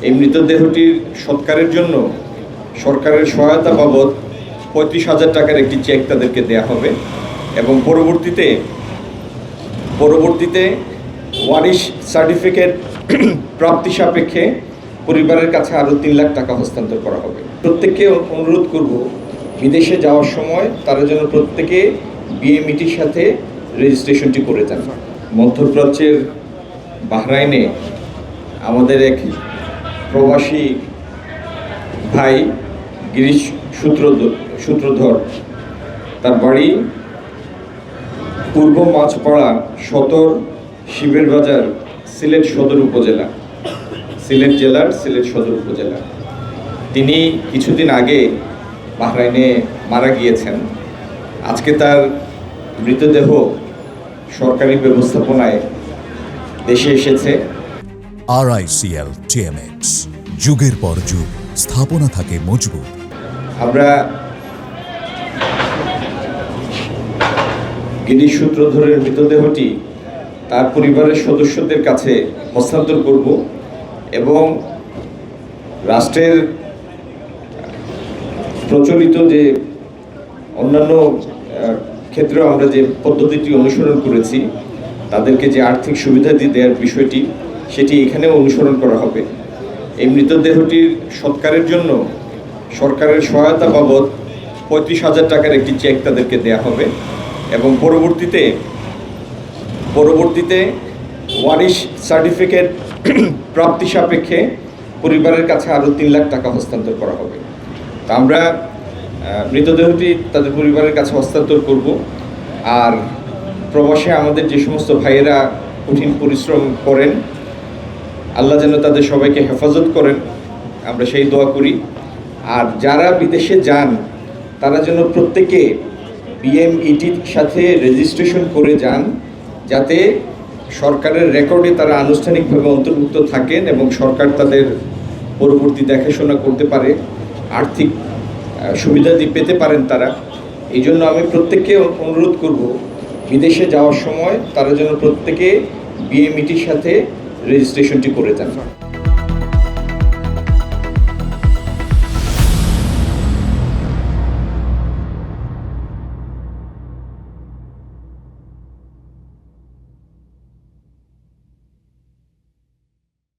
এই মৃতদেহটির সৎকারের জন্য সরকারের সহায়তা বাবদ 35,000 টাকার একটি চেক তাদেরকে দেয়া হবে এবং পরবর্তীতে ওয়ারিশ সার্টিফিকেট প্রাপ্তি সাপেক্ষে পরিবারের কাছে আরও 3 লাখ টাকা হস্তান্তর করা হবে। প্রত্যেককে অনুরোধ করব, বিদেশে যাওয়ার সময় তারা যেন প্রত্যেকে বিএমইটির সাথে রেজিস্ট্রেশনটি করে যান। মধ্যপ্রাচ্যের বাহরাইনে আমাদের এক প্রবাসী ভাই গিরিশ সূত্রধর, তার বাড়ি পূর্ব মাছপাড়া সদর শিবের বাজার, সিলেট জেলার সিলেট সদর উপজেলা। তিনি কিছুদিন আগে বাহরাইনে মারা গিয়েছেন। আজকে তার মৃতদেহ সরকারি ব্যবস্থাপনায় দেশে এসেছে। RICL TMX, যুগের পর যুগ স্থাপনা থাকে মজবুত। আমরা গিরিশ সূত্রধরের মৃতদেহটি তার পরিবারের সদস্যদের কাছে হস্তান্তর করব এবং রাষ্ট্রের প্রচলিত যে অন্যান্য ক্ষেত্রেও আমরা যে পদ্ধতিটি অনুসরণ করেছি, তাদেরকে যে আর্থিক সুবিধা দিয়ে দেওয়ার বিষয়টি, সেটি এখানেও অনুসরণ করা হবে। এই মৃতদেহটির সৎকারের জন্য সরকারের সহায়তা বাবদ 35,000 টাকার একটি চেক তাদেরকে দেয়া হবে এবং পরবর্তীতে ওয়ারিশ সার্টিফিকেট প্রাপ্তি সাপেক্ষে পরিবারের কাছে আরও 3 লাখ টাকা হস্তান্তর করা হবে। তা আমরা মৃতদেহটি তাদের পরিবারের কাছে হস্তান্তর করব। আর প্রবাসে আমাদের যে সমস্ত ভাইয়েরা কঠিন পরিশ্রম করেন, আল্লাহ যেন তাদের সবাইকে হেফাজত করেন, আমরা সেই দোয়া করি। আর যারা বিদেশে যান তারা যেন প্রত্যেকে বিএমইটির সাথে রেজিস্ট্রেশন করে যান, যাতে সরকারের রেকর্ডে তারা আনুষ্ঠানিকভাবে অন্তর্ভুক্ত থাকেন এবং সরকার তাদের পরবর্তী দেখাশোনা করতে পারে, আর্থিক সুবিধা পেতে পারেন তারা। এই জন্য আমি প্রত্যেককে অনুরোধ করব, বিদেশে যাওয়ার সময় তারা যেন প্রত্যেকে বিএমইটির সাথে রেজিস্ট্রেশনটি করে যান।